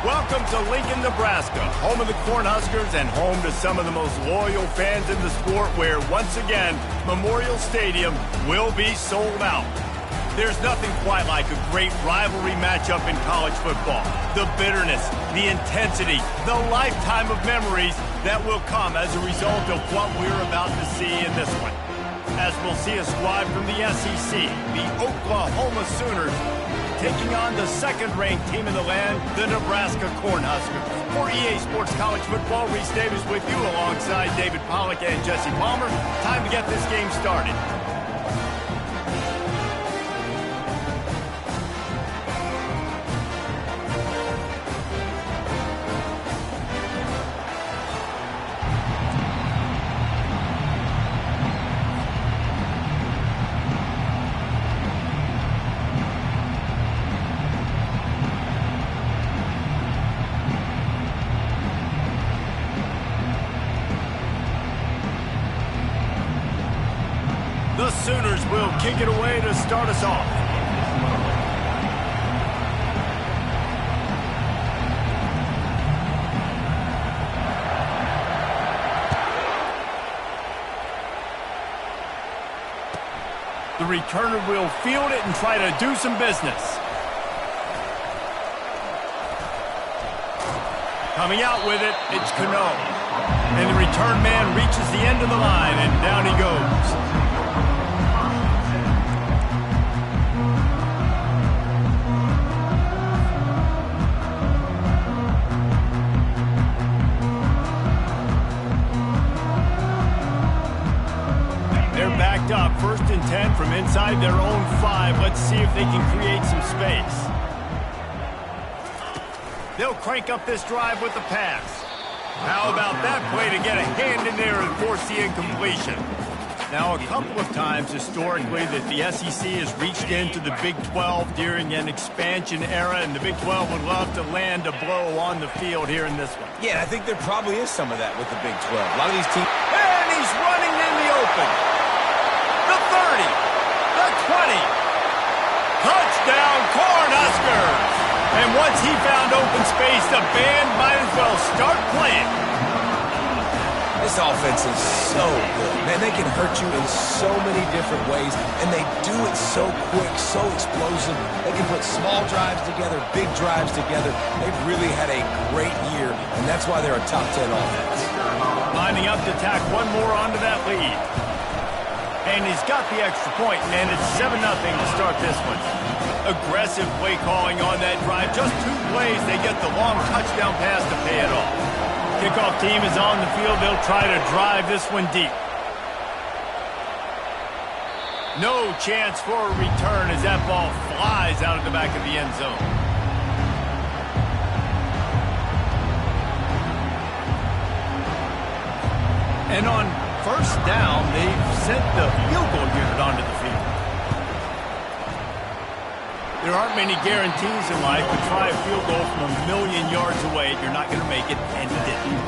Welcome to Lincoln, Nebraska, home of the Cornhuskers and home to some of the most loyal fans in the sport, where, once again, Memorial Stadium will be sold out. There's nothing quite like a great rivalry matchup in college football. The bitterness, the intensity, the lifetime of memories that will come as a result of what we're about to see in this one. As we'll see a squad from the SEC, the Oklahoma Sooners, taking on the second-ranked team in the land, the Nebraska Cornhuskers. For EA Sports College Football, Reese Davis with you alongside David Pollack and Jesse Palmer. Time to get this game started. The Sooners will kick it away to start us off. The returner will field it and try to do some business. Coming out with it, it's Cano. And the return man reaches the end of the line, and down he goes. Up, 1st and 10 from inside their own 5. Let's see if they can create some space. They'll crank up this drive with the pass. How about that play to get a hand in there and force the incompletion? Now, a couple of times historically that the SEC has reached into the Big 12 during an expansion era, and the Big 12 would love to land a blow on the field here in this one. Yeah, I think there probably is some of that with the Big 12. A lot of these teams... And he's running in the open. The 30, the 20, touchdown Cornhuskers! And once he found open space, the band might as well start playing. This offense is so good. Man, they can hurt you in so many different ways, and they do it so quick, so explosive. They can put small drives together, big drives together. They've really had a great year, and that's why they're a top 10 offense. Lining up to tack one more onto that lead. And he's got the extra point, and it's 7-0 to start this one. Aggressive play calling on that drive. Just 2 plays, they get the long touchdown pass to pay it off. Kickoff team is on the field. They'll try to drive this one deep. No chance for a return as that ball flies out of the back of the end zone. And on 1st down, they've sent the field goal unit onto the field. There aren't many guarantees in life, but try a field goal from 1,000,000 yards away. You're not going to make it, and he didn't.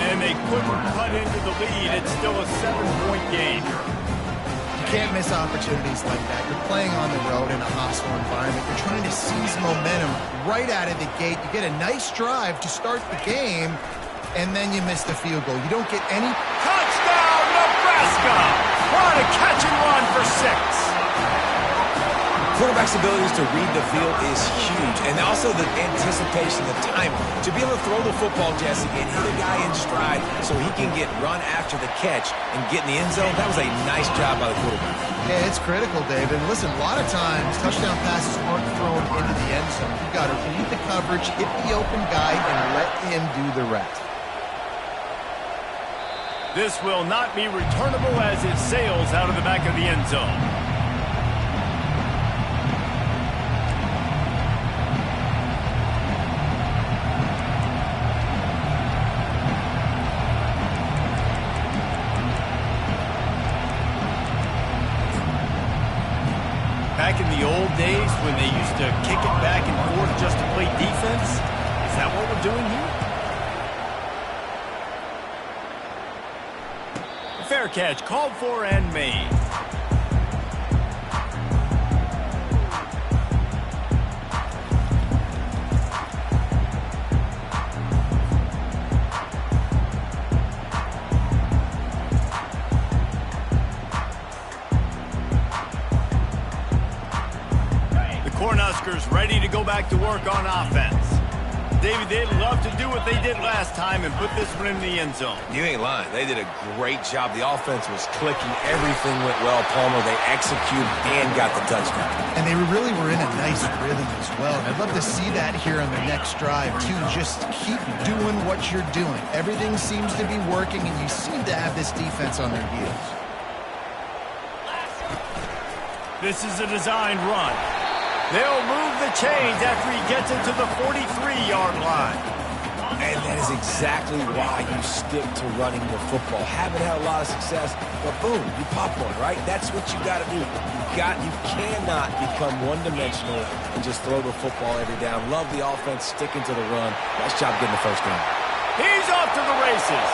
And they couldn't cut into the lead. It's still a 7-point game. You can't miss opportunities like that. You're playing on the road in a hostile environment. You're trying to seize momentum right out of the gate. You get a nice drive to start the game, and then you miss the field goal. You don't get any... Touchdown, Nebraska! What a catch and run for 6. Quarterback's abilities to read the field is huge, and also the anticipation, the time to be able to throw the football, Jesse, and hit a guy in stride so he can get run after the catch and get in the end zone. That was a nice job by the quarterback. Yeah, it's critical, David. Listen, a lot of times touchdown passes aren't thrown into the end zone. You've got to read the coverage, hit the open guy, and let him do the rest. This will not be returnable as it sails out of the back of the end zone. Back in the old days when they used to kick it back and forth just to play defense, is that what we're doing here? Fair catch, called for and made. go back to work on offense. David, they'd love to do what they did last time and put this one in the end zone. You ain't lying. They did a great job. The offense was clicking. Everything went well, Palmer. They executed and got the touchdown. And they really were in a nice rhythm as well. And I'd love to see that here on the next drive, too. Just keep doing what you're doing. Everything seems to be working, and you seem to have this defense on their heels. This is a designed run. They'll move the chains after he gets into the 43-yard line. And that is exactly why you stick to running the football. Haven't had a lot of success, but boom, you pop one, right? That's what you got to do. You cannot become one-dimensional and just throw the football every down. Love the offense sticking to the run. Nice job getting the first down. He's off to the races.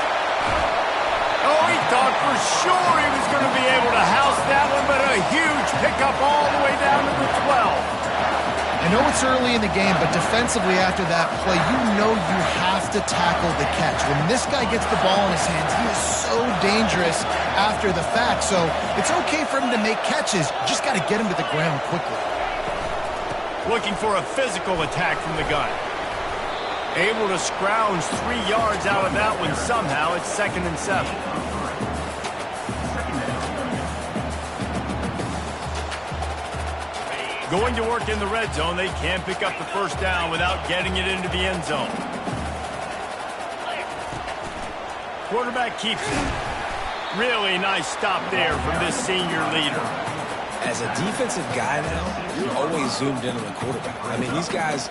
Oh, he thought for sure he was going to be able to house that one, but a huge pickup all the way down to the 12. I know it's early in the game, but defensively after that play, you know you have to tackle the catch. When this guy gets the ball in his hands, he is so dangerous after the fact. So it's okay for him to make catches. You just got to get him to the ground quickly. Looking for a physical attack from the gun. Able to scrounge 3 yards out of that one somehow. It's 2nd and 7. Going to work in the red zone, they can't pick up the first down without getting it into the end zone. Quarterback keeps it. Really nice stop there from this senior leader. As a defensive guy now, you're always zoomed in on the quarterback. I mean, these guys,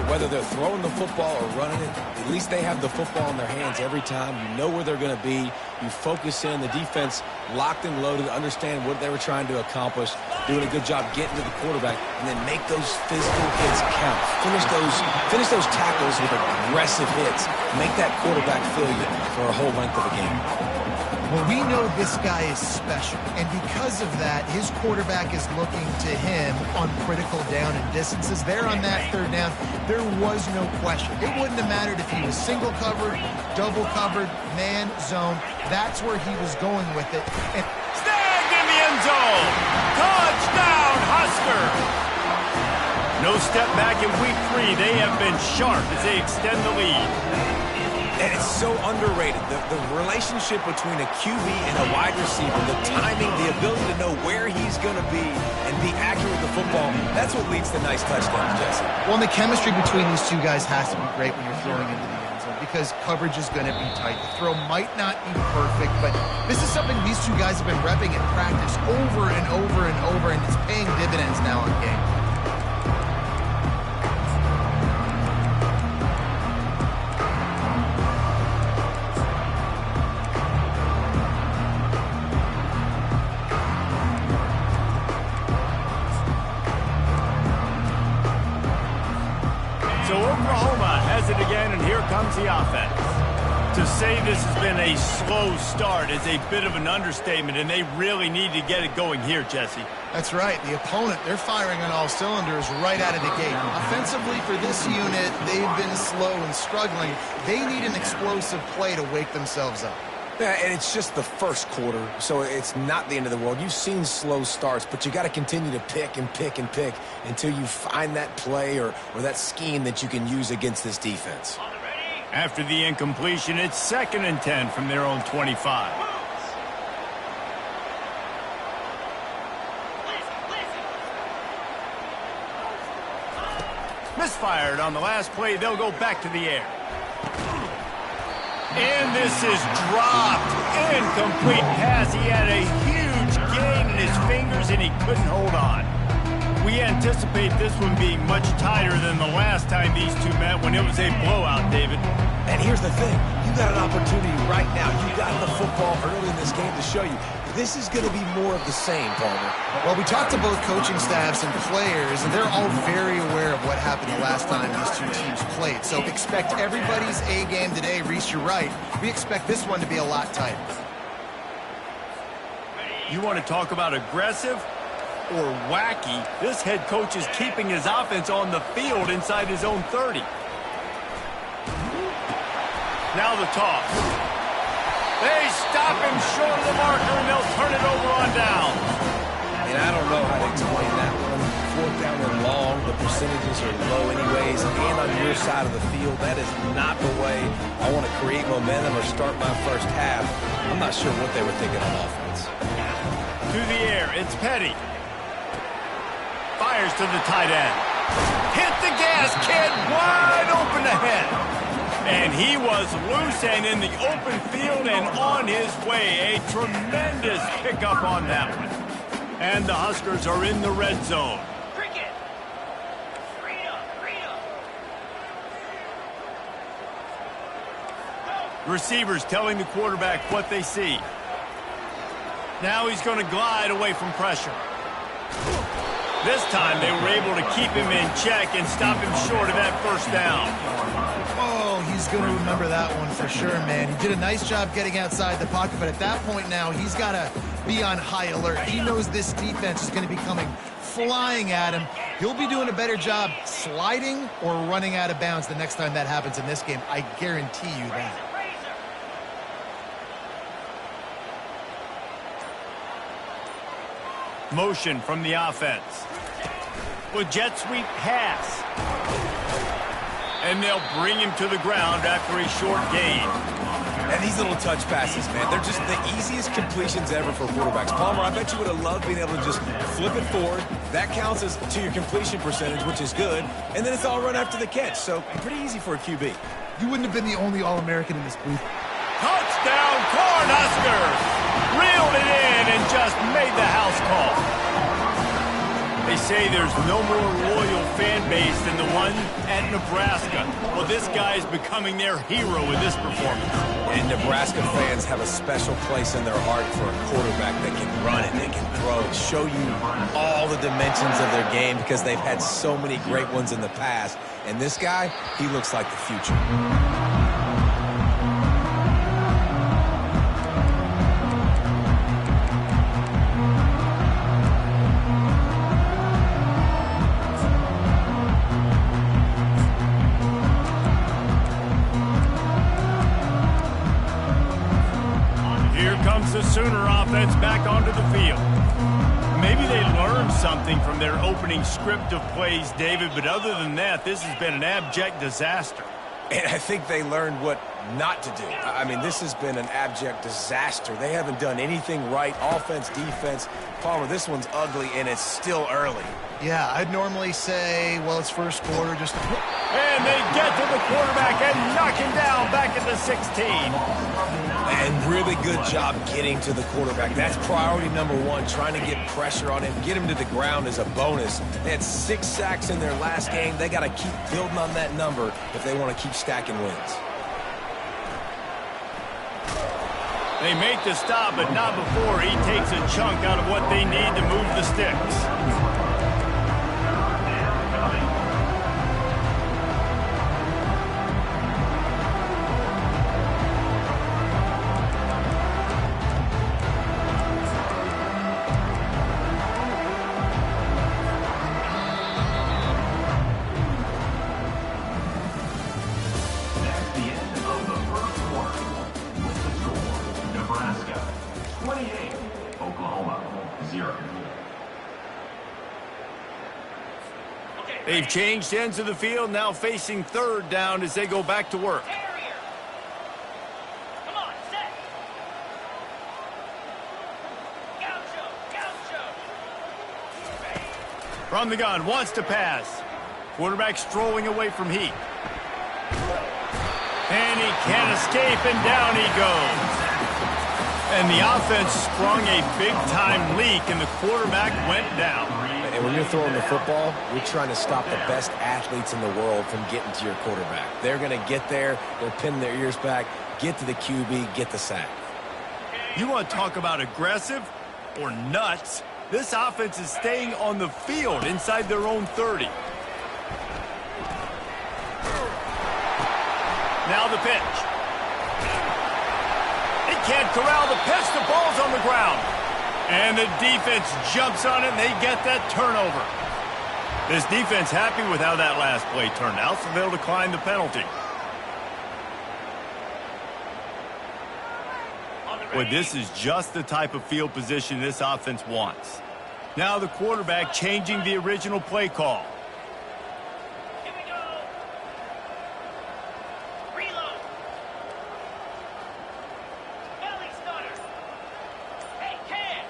whether they're throwing the football or running it, at least they have the football in their hands every time. You know where they're going to be. You focus in. The defense locked and loaded, understand what they were trying to accomplish, doing a good job getting to the quarterback, and then make those physical hits count. Finish those tackles with aggressive hits. Make that quarterback feel you for a whole length of a game. Well, we know this guy is special, and because of that, his quarterback is looking to him on critical down and distances. There on that 3rd down, there was no question. It wouldn't have mattered if he was single covered, double covered, man, zone. That's where he was going with it. And snagged in the end zone. Touchdown, Husker. No step back in week 3. They have been sharp as they extend the lead. And it's so underrated. The relationship between a QB and a wide receiver, the timing, the ability to know where he's going to be and be accurate with the football, that's what leads to nice touchdowns, Jesse. Well, and the chemistry between these two guys has to be great when you're throwing into the end zone because coverage is going to be tight. The throw might not be perfect, but this is something these two guys have been repping in practice over and over and over, and it's paying dividends now in game. So Oklahoma has it again, and here comes the offense. To say this has been a slow start is a bit of an understatement, and they really need to get it going here, Jesse. That's right. The opponent, they're firing on all cylinders right out of the gate. Offensively, for this unit, they've been slow and struggling. They need an explosive play to wake themselves up. Yeah, and it's just the first quarter, so it's not the end of the world. You've seen slow starts, but you got to continue to pick and pick and pick until you find that play or that scheme that you can use against this defense. After the incompletion, it's 2nd and 10 from their own 25. Misfired on the last play. They'll go back to the air. And this is dropped. Incomplete pass. He had a huge gain in his fingers, and he couldn't hold on. We anticipate this one being much tighter than the last time these two met when it was a blowout, David. And here's the thing. You got an opportunity right now. You got the football early in this game to show you. This is going to be more of the same, Palmer. Well, we talked to both coaching staffs and players, and they're all very aware of what happened the last time these two teams played. So expect everybody's A game today. Reese, you're right. We expect this one to be a lot tighter. You want to talk about aggressive or wacky? This head coach is keeping his offense on the field inside his own 30. Now the toss. They stop him short of the marker, and they'll turn it over on down. And I don't know how to explain that one. 4th down and long, the percentages are low anyways, and on your side of the field, that is not the way I want to create momentum or start my first half. I'm not sure what they were thinking on offense. To the air, it's Petty. Fires to the tight end. Hit the gas, kid, wide open ahead. And he was loose and in the open field and on his way. A tremendous pickup on that one. And the Huskers are in the red zone. Receivers telling the quarterback what they see. Now he's going to glide away from pressure. This time they were able to keep him in check and stop him short of that first down. Oh, he's going to remember that one for sure, man. He did a nice job getting outside the pocket, but at that point now, he's got to be on high alert. He knows this defense is going to be coming flying at him. He'll be doing a better job sliding or running out of bounds the next time that happens in this game. I guarantee you that. Motion from the offense. With jet sweep pass. And they'll bring him to the ground after a short gain. And these little touch passes, man, they're just the easiest completions ever for quarterbacks. Palmer, I bet you would have loved being able to just flip it forward. That counts as to your completion percentage, which is good. And then it's all run after the catch, so pretty easy for a QB. You wouldn't have been the only All-American in this booth. Touchdown, Cornhuskers! Reeled it in and just made the house call. They say there's no more loyal fan base than the one at Nebraska. Well, this guy's becoming their hero with this performance. And Nebraska fans have a special place in their heart for a quarterback that can run it, that can throw it, show you all the dimensions of their game because they've had so many great ones in the past. And this guy, he looks like the future. The Sooner offense back onto the field. Maybe they learned something from their opening script of plays, David, but other than that, this has been an abject disaster. And I think they learned what not to do. I mean, this has been an abject disaster. They haven't done anything right, offense, defense. Palmer, this one's ugly, and it's still early. Yeah, I'd normally say, well, it's first quarter, just... And they get to the quarterback and knock him down back at the 16. And really good job getting to the quarterback. That's priority number one, trying to get pressure on him. Get him to the ground is a bonus. They had 6 sacks in their last game. They got to keep building on that number if they want to keep stacking wins. They make the stop, but not before he takes a chunk out of what they need to move the sticks. They've changed ends of the field, now facing third down as they go back to work. Come on, set. Gaucho. From the gun, wants to pass. Quarterback strolling away from heat. And he can't escape, and down he goes. And the offense sprung a big-time leak, and the quarterback went down. And when you're throwing the football, you're trying to stop the best athletes in the world from getting to your quarterback. They're going to get there, they'll pin their ears back, get to the QB, get the sack. You want to talk about aggressive or nuts? This offense is staying on the field inside their own 30. Now the pitch. They can't corral the pitch. The ball's on the ground. And the defense jumps on it, and they get that turnover. This defense happy with how that last play turned out, so they'll decline the penalty. Boy, this is just the type of field position this offense wants. Now the quarterback changing the original play call. Here we go. Reload. Belly starter. Hey, Cam.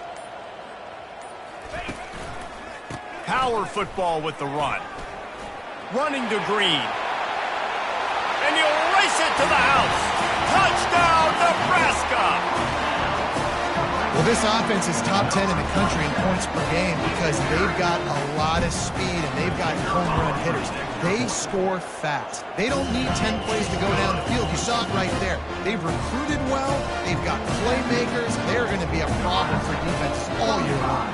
Power football with the run. Running to Green. And he'll race it to the house. Touchdown, Nebraska! Well, this offense is top 10 in the country in points per game because they've got a lot of speed and they've got home run hitters. They score fast. They don't need 10 plays to go down the field. You saw it right there. They've recruited well. They've got playmakers. They're going to be a problem for defenses all year long.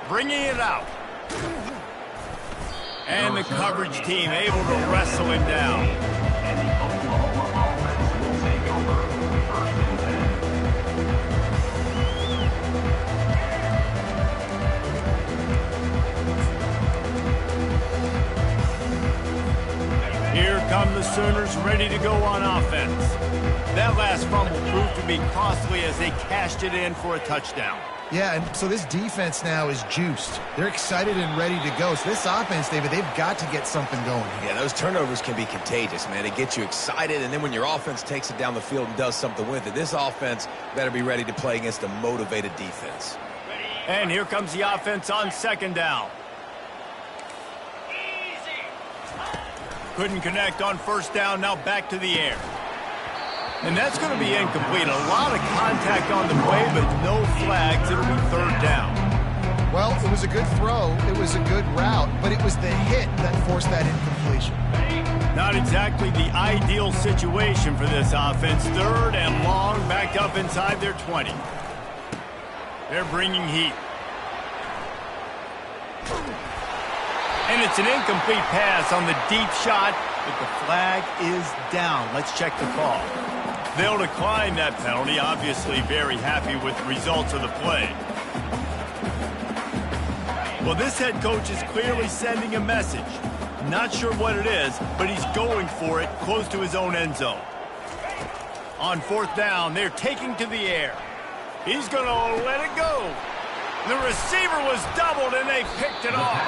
Bringing it out. And the coverage team able to wrestle him down. Here come the Sooners ready to go on offense. That last fumble proved to be costly as they cashed it in for a touchdown. Yeah, and so this defense now is juiced. They're excited and ready to go. So this offense, David, they've got to get something going. Yeah, those turnovers can be contagious, man. It gets you excited, and then when your offense takes it down the field and does something with it, this offense better be ready to play against a motivated defense. And here comes the offense on second down. Couldn't connect on first down, now back to the air. And that's going to be incomplete. A lot of contact on the play, but no flags. It'll be third down. Well, it was a good throw. It was a good route, but it was the hit that forced that incompletion. Not exactly the ideal situation for this offense. Third and long, backed up inside their 20. They're bringing heat. And it's an incomplete pass on the deep shot, but the flag is down. Let's check the call. They'll decline that penalty, obviously very happy with the results of the play. Well, this head coach is clearly sending a message. Not sure what it is, but he's going for it close to his own end zone. On fourth down, they're taking to the air. He's going to let it go. The receiver was doubled, and they picked it off.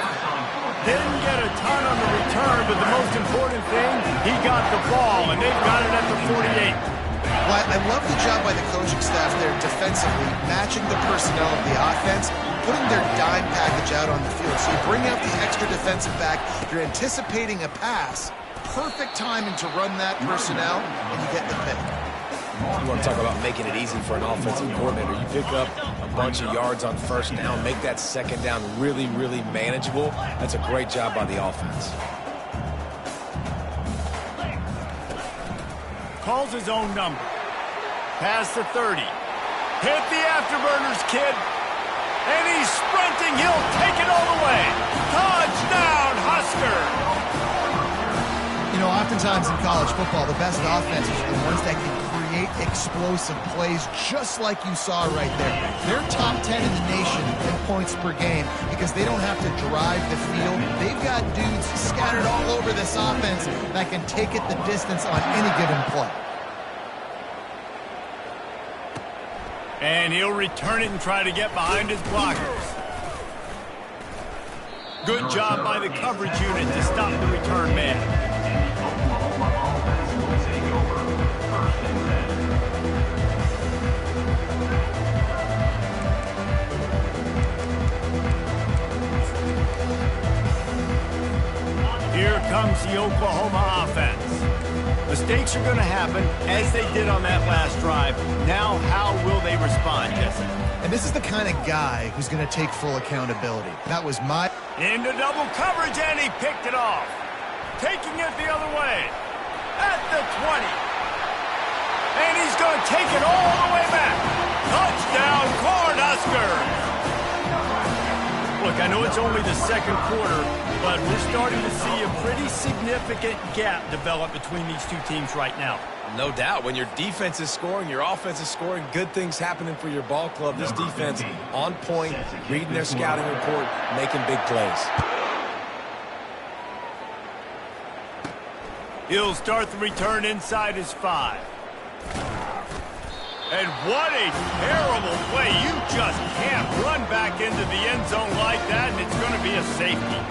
Didn't get a ton on the return, but the most important thing, he got the ball, and they've got it at the 48. Well, I love the job by the coaching staff there defensively, matching the personnel of the offense, putting their dime package out on the field. So you bring out the extra defensive back, you're anticipating a pass, perfect timing to run that personnel, and you get the pick. You want to talk about making it easy for an offensive coordinator. You pick up a bunch of yards on first down, make that second down really, really manageable. That's a great job by the offense. Calls his own number. Past the 30. Hit the afterburners, kid. And he's sprinting. He'll take it all the way. Touchdown, Husker! You know, oftentimes in college football, the best offenses are the ones that can create explosive plays just like you saw right there. They're top 10 in the nation in points per game because they don't have to drive the field. They've got dudes scattered all over this offense that can take it the distance on any given play. And he'll return it and try to get behind his blockers. Good job by the coverage unit to stop the return man. Here comes the Oklahoma offense. Mistakes are going to happen, as they did on that last drive. Now, how will they respond, Jesse? And this is the kind of guy who's going to take full accountability. That was my... Into double coverage, and he picked it off. Taking it the other way. At the 20. And he's going to take it all the way back. Touchdown, Cornhuskers! Look, I know it's only the second quarter, but we're starting to see a pretty significant gap develop between these two teams right now. No doubt. When your defense is scoring, your offense is scoring, good things happening for your ball club. This defense on point, reading their scouting report, making big plays. He'll start the return inside his 5. And what a terrible play. You just can't run back into the end zone like that, and it's going to be a safety.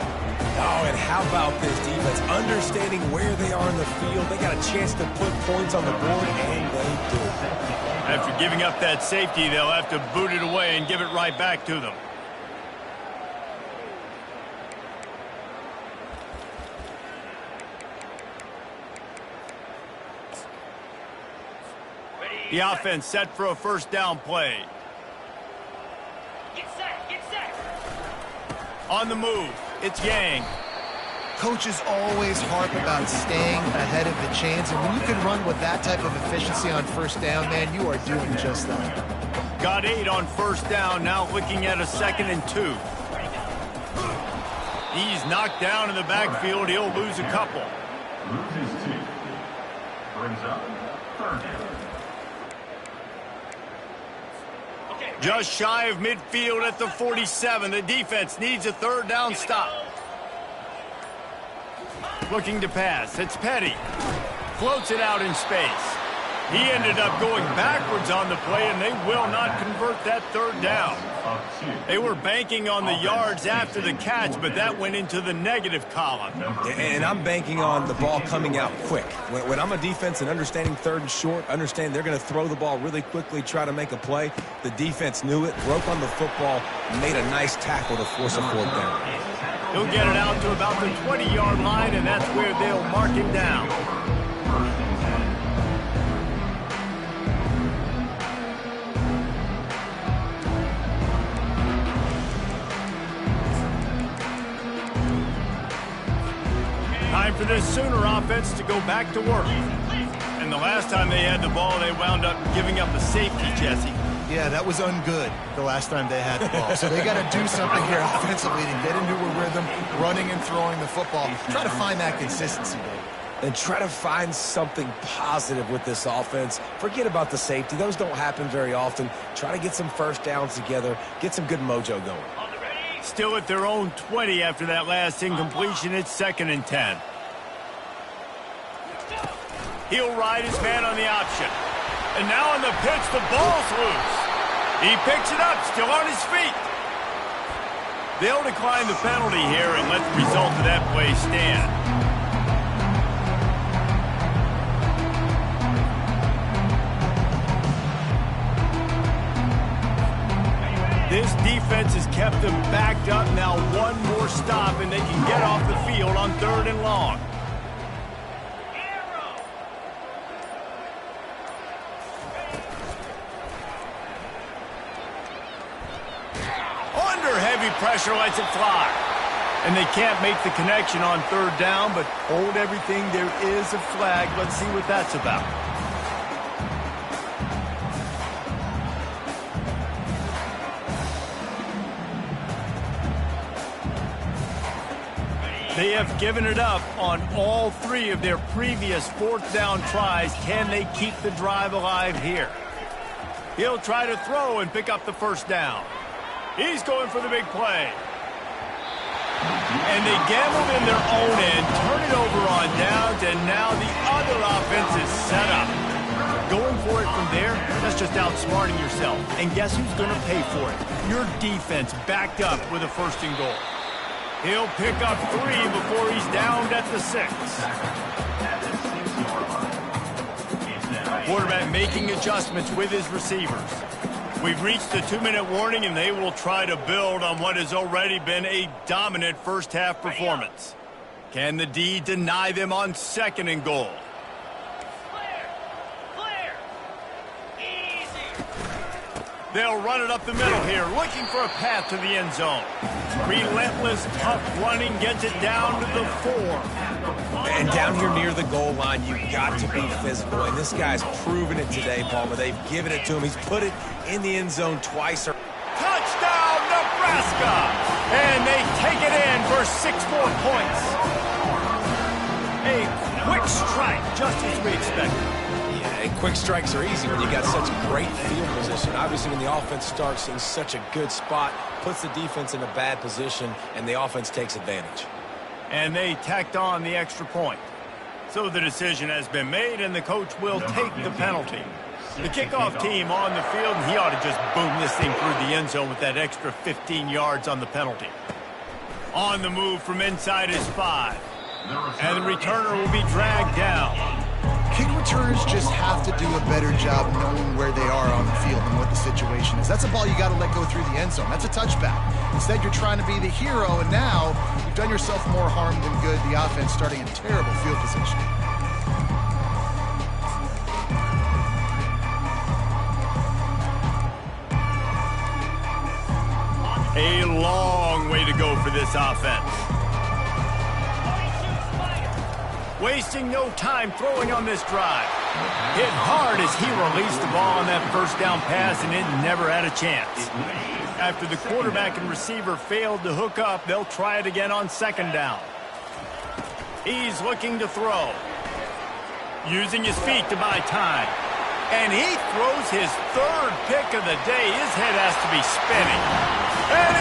Oh, and how about this defense? Understanding where they are in the field. They got a chance to put points on the board, and they do. After giving up that safety, they'll have to boot it away and give it right back to them. The offense set for a first down play. Get set, get set. On the move, it's Yang. Coaches always harp about staying ahead of the chains, and when you can run with that type of efficiency on first down, man, you are doing just that. Got 8 on first down, now looking at a 2nd and 2. He's knocked down in the backfield. He'll lose a couple. Loses 2. Brings up 3rd down. Just shy of midfield at the 47. The defense needs a 3rd down stop. Looking to pass. It's Petty. Floats it out in space. He ended up going backwards on the play, and they will not convert that 3rd down. They were banking on the yards after the catch, but that went into the negative column. And I'm banking on the ball coming out quick. When I'm a defense and understanding 3rd and short, understand they're going to throw the ball really quickly, try to make a play. The defense knew it, broke on the football, made a nice tackle to force a 4th down. He'll get it out to about the 20-yard line, and that's where they'll mark him down. Time for this Sooner offense to go back to work. And the last time they had the ball, they wound up giving up a safety, Jesse. Yeah, that was ungood the last time they had the ball. So they got to do something here offensively to get into a rhythm, running and throwing the football. Try to find that consistency, Dave. And try to find something positive with this offense. Forget about the safety. Those don't happen very often. Try to get some first downs together, get some good mojo going. Still at their own 20 after that last incompletion. It's 2nd and 10. He'll ride his man on the option. And now on the pitch, the ball's loose. He picks it up, still on his feet. They'll decline the penalty here and let the result of that play stand. This defense has kept them backed up. Now one more stop, and they can get off the field on 3rd and long. Under heavy pressure, lets it fly. And they can't make the connection on 3rd down, but hold everything. There is a flag. Let's see what that's about. They have given it up on all 3 of their previous 4th down tries. Can they keep the drive alive here? He'll try to throw and pick up the 1st down. He's going for the big play. And they gambled in their own end, turn it over on downs, and now the other offense is set up. Going for it from there, that's just outsmarting yourself. And guess who's going to pay for it? Your defense backed up with a 1st and goal. He'll pick up 3 before he's downed at the 6. Quarterback making adjustments with his receivers. We've reached the 2-minute warning, and they will try to build on what has already been a dominant first-half performance. Can the D deny them on 2nd and goal? Clear. Easy. They'll run it up the middle here, looking for a path to the end zone. Relentless, tough running gets it down to the 4. And down here near the goal line, you've got to be physical. And this guy's proven it today, Palmer. They've given it to him. He's put it in the end zone twice. Touchdown, Nebraska! And they take it in for 6 more points. A quick strike, just as we expected. Yeah, and quick strikes are easy when you got such great field position. Obviously, when the offense starts in such a good spot, puts the defense in a bad position, and the offense takes advantage. And they tacked on the extra point. So the decision has been made, and the coach will take the penalty. The kickoff team on the field, and he ought to just boom this thing through the end zone with that extra 15 yards on the penalty. On the move from inside his 5. And the returner will be dragged down. Kick returners just have to do a better job knowing where they are on the field and what the situation is. That's a ball you got to let go through the end zone. That's a touchback. Instead, you're trying to be the hero, and now you've done yourself more harm than good. The offense starting in terrible field position. A long way to go for this offense. Wasting no time throwing on this drive. Hit hard as he released the ball on that first down pass, and it never had a chance. After the quarterback and receiver failed to hook up, they'll try it again on second down. He's looking to throw. Using his feet to buy time. And he throws his 3rd pick of the day. His head has to be spinning. And